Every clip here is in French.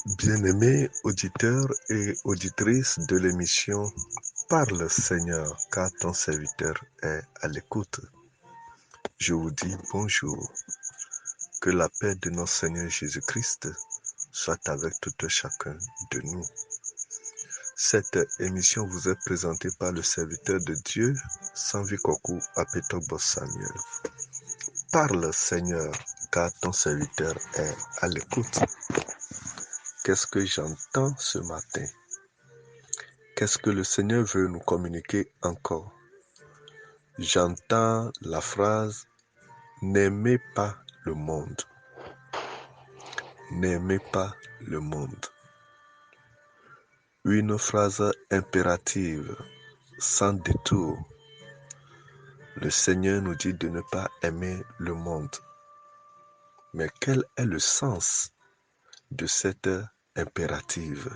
Bien-aimés auditeurs et auditrices de l'émission Parle Seigneur, car ton serviteur est à l'écoute. Je vous dis bonjour. Que la paix de notre Seigneur Jésus-Christ soit avec tout un chacun de nous. Cette émission vous est présentée par le serviteur de Dieu, Sanvi Kokou Apetogbo Samuel. Parle Seigneur, car ton serviteur est à l'écoute. Qu'est-ce que j'entends ce matin? Qu'est-ce que le Seigneur veut nous communiquer encore? J'entends la phrase « N'aimez pas le monde ». N'aimez pas le monde. Une phrase impérative, sans détour. Le Seigneur nous dit de ne pas aimer le monde. Mais quel est le sens de cette impérative?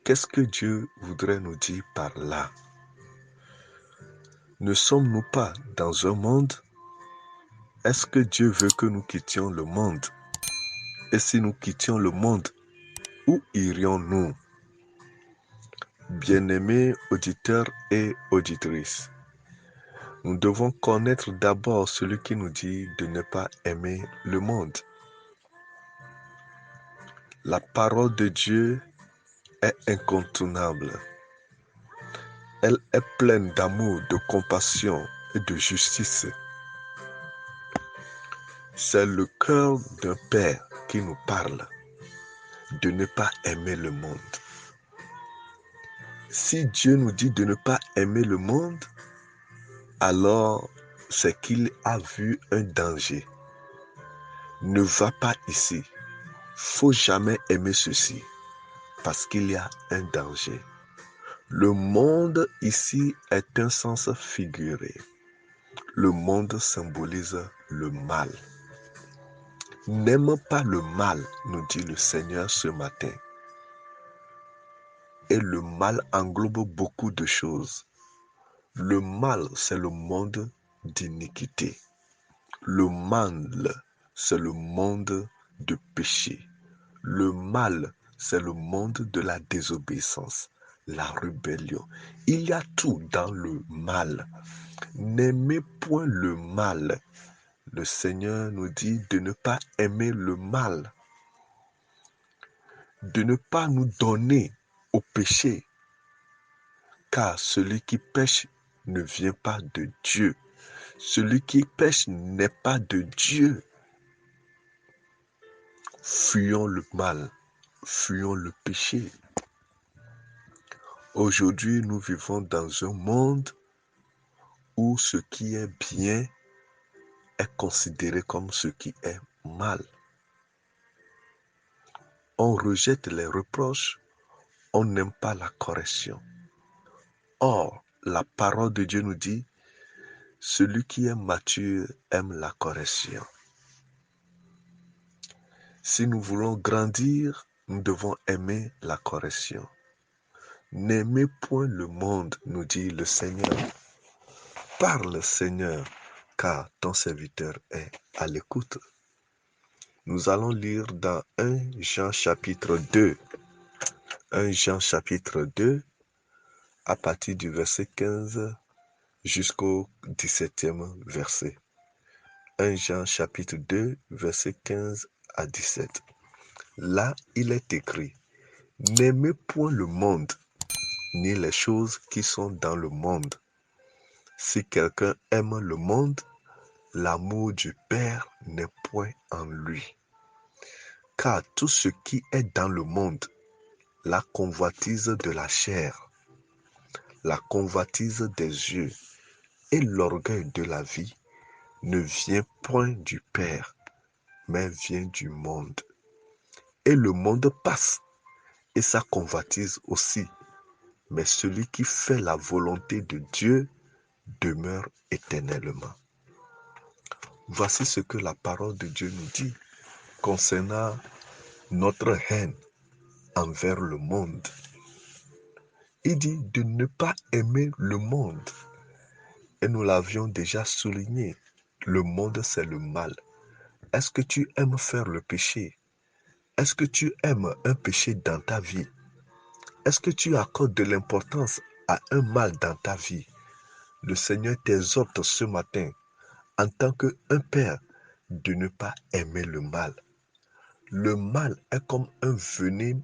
Qu'est-ce que Dieu voudrait nous dire par là? Ne sommes-nous pas dans un monde? Est-ce que Dieu veut que nous quittions le monde? Et si nous quittions le monde, où irions-nous? Bien-aimés auditeurs et auditrices, nous devons connaître d'abord celui qui nous dit de ne pas aimer le monde. La parole de Dieu est incontournable. Elle est pleine d'amour, de compassion et de justice. C'est le cœur d'un père qui nous parle de ne pas aimer le monde. Si Dieu nous dit de ne pas aimer le monde, alors c'est qu'il a vu un danger. Ne va pas ici. Faut jamais aimer ceci parce qu'il y a un danger. Le monde ici est un sens figuré. Le monde symbolise le mal. N'aime pas le mal, nous dit le Seigneur ce matin. Et le mal englobe beaucoup de choses. Le mal, c'est le monde d'iniquité. Le mal, c'est le monde de péché. Le mal, c'est le monde de la désobéissance, la rébellion. Il y a tout dans le mal. N'aimez point le mal. Le Seigneur nous dit de ne pas aimer le mal, de ne pas nous donner au péché, car celui qui pêche ne vient pas de Dieu. Celui qui pêche n'est pas de Dieu. Fuyons le mal, fuyons le péché. Aujourd'hui, nous vivons dans un monde où ce qui est bien est considéré comme ce qui est mal. On rejette les reproches, on n'aime pas la correction. Or, la parole de Dieu nous dit, celui qui est mature aime la correction. Si nous voulons grandir, nous devons aimer la correction. N'aimez point le monde, nous dit le Seigneur. Parle, Seigneur, car ton serviteur est à l'écoute. Nous allons lire dans 1 Jean chapitre 2. 1 Jean chapitre 2, à partir du verset 15 jusqu'au 17e verset. 1 Jean chapitre 2, verset 15 à 17. Là, il est écrit, « N'aimez point le monde, ni les choses qui sont dans le monde. Si quelqu'un aime le monde, l'amour du Père n'est point en lui. Car tout ce qui est dans le monde, la convoitise de la chair, la convoitise des yeux et l'orgueil de la vie ne vient point du Père, mais vient du monde. Et le monde passe, et sa convoitise aussi. Mais celui qui fait la volonté de Dieu demeure éternellement. » Voici ce que la parole de Dieu nous dit concernant notre haine envers le monde. Il dit de ne pas aimer le monde. Et nous l'avions déjà souligné. Le monde, c'est le mal. Est-ce que tu aimes faire le péché? Est-ce que tu aimes un péché dans ta vie? Est-ce que tu accordes de l'importance à un mal dans ta vie? Le Seigneur t'exhorte ce matin, en tant qu'un père, de ne pas aimer le mal. Le mal est comme un venin,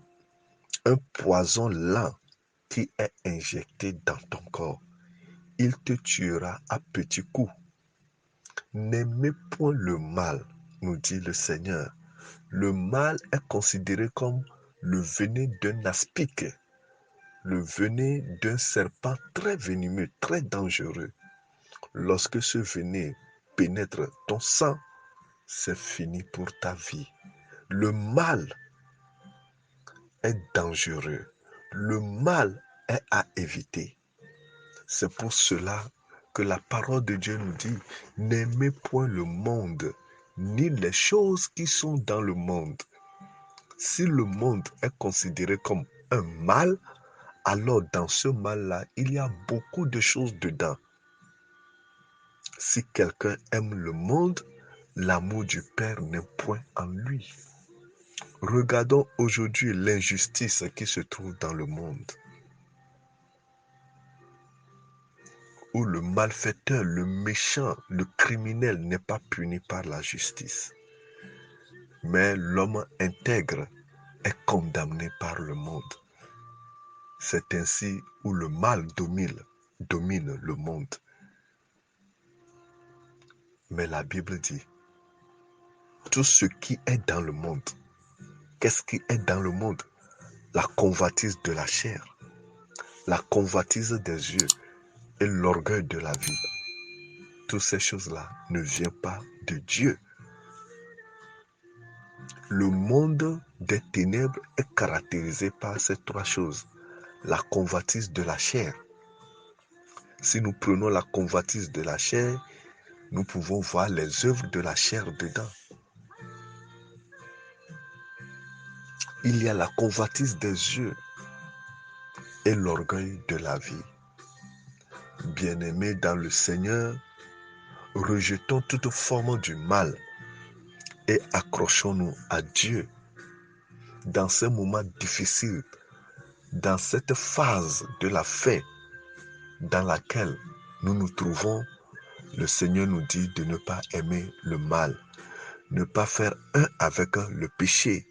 un poison lent qui est injecté dans ton corps. Il te tuera à petits coups. N'aimez point le mal, nous dit le Seigneur. Le mal est considéré comme le venin d'un aspic, le venin d'un serpent très venimeux, très dangereux. Lorsque ce venin pénètre ton sang, c'est fini pour ta vie. Le mal est dangereux. Le mal est à éviter. C'est pour cela que la parole de Dieu nous dit, n'aimez point le monde, ni les choses qui sont dans le monde. Si le monde est considéré comme un mal, alors dans ce mal-là, il y a beaucoup de choses dedans. Si quelqu'un aime le monde, l'amour du Père n'est point en lui. Regardons aujourd'hui l'injustice qui se trouve dans le monde, où le malfaiteur, le méchant, le criminel n'est pas puni par la justice. Mais l'homme intègre est condamné par le monde. C'est ainsi où le mal domine le monde. Mais la Bible dit, tout ce qui est dans le monde, qu'est-ce qui est dans le monde? La convoitise de la chair, la convoitise des yeux et l'orgueil de la vie. Toutes ces choses-là ne viennent pas de Dieu. Le monde des ténèbres est caractérisé par ces trois choses. La convoitise de la chair. Si nous prenons la convoitise de la chair, nous pouvons voir les œuvres de la chair dedans. Il y a la convoitise des yeux et l'orgueil de la vie. Bien-aimés dans le Seigneur, rejetons toute forme du mal et accrochons-nous à Dieu. Dans ces moments difficiles, dans cette phase de la fin dans laquelle nous nous trouvons, le Seigneur nous dit de ne pas aimer le mal, ne pas faire un avec le péché,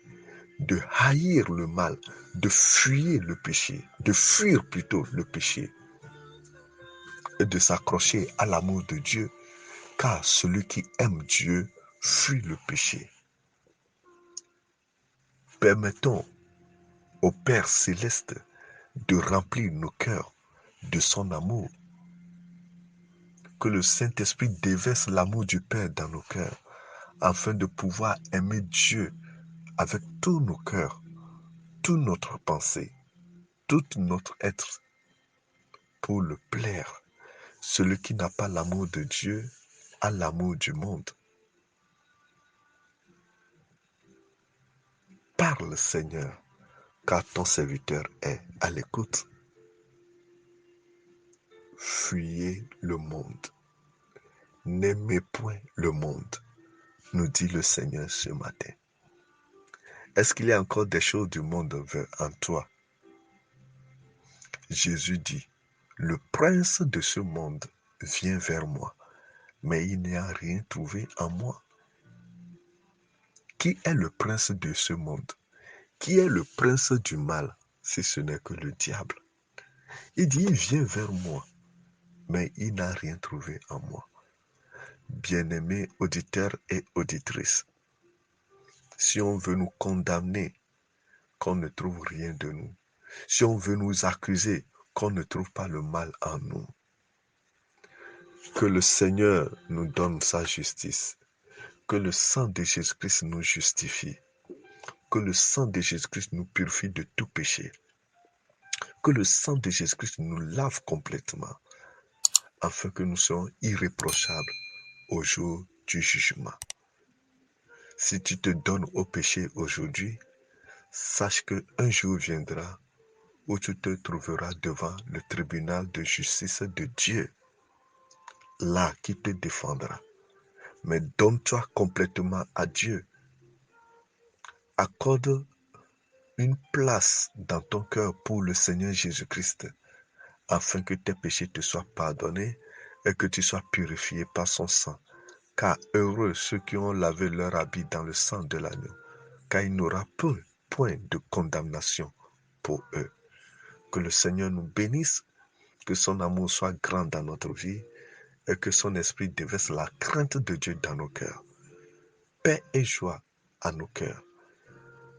de haïr le mal, de fuir le péché, de fuir plutôt le péché et de s'accrocher à l'amour de Dieu, car celui qui aime Dieu fuit le péché. Permettons au Père céleste de remplir nos cœurs de son amour. Que le Saint-Esprit déverse l'amour du Père dans nos cœurs, afin de pouvoir aimer Dieu avec tout nos cœurs, toute notre pensée, tout notre être, pour le plaire. Celui qui n'a pas l'amour de Dieu a l'amour du monde. Parle, Seigneur, car ton serviteur est à l'écoute. Fuyez le monde. N'aimez point le monde, nous dit le Seigneur ce matin. Est-ce qu'il y a encore des choses du monde en toi? Jésus dit, le prince de ce monde vient vers moi, mais il n'y a rien trouvé en moi. Qui est le prince de ce monde? Qui est le prince du mal, si ce n'est que le diable? Il dit, il vient vers moi, mais il n'a rien trouvé en moi. Bien-aimés auditeurs et auditrices, si on veut nous condamner, qu'on ne trouve rien de nous. Si on veut nous accuser, qu'on ne trouve pas le mal en nous. Que le Seigneur nous donne sa justice. Que le sang de Jésus-Christ nous justifie. Que le sang de Jésus-Christ nous purifie de tout péché. Que le sang de Jésus-Christ nous lave complètement, afin que nous soyons irréprochables au jour du jugement. Si tu te donnes au péché aujourd'hui, sache qu'un jour viendra où tu te trouveras devant le tribunal de justice de Dieu, là qui te défendra. Mais donne-toi complètement à Dieu. accorde une place dans ton cœur pour le Seigneur Jésus-Christ, afin que tes péchés te soient pardonnés et que tu sois purifié par son sang. Car heureux ceux qui ont lavé leur habit dans le sang de l'agneau, car il n'aura point de condamnation pour eux. Que le Seigneur nous bénisse, que son amour soit grand dans notre vie et que son esprit déverse la crainte de Dieu dans nos cœurs. Paix et joie à nos cœurs.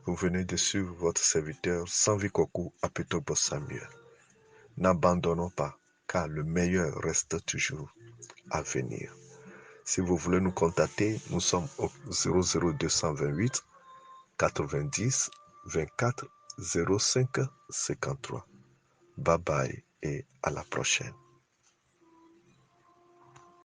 Vous venez de suivre votre serviteur Sanvi Kokou Apetobo Samuel. N'abandonnons pas, car le meilleur reste toujours à venir. Si vous voulez nous contacter, nous sommes au 00228 90 24 05 53. Bye bye et à la prochaine.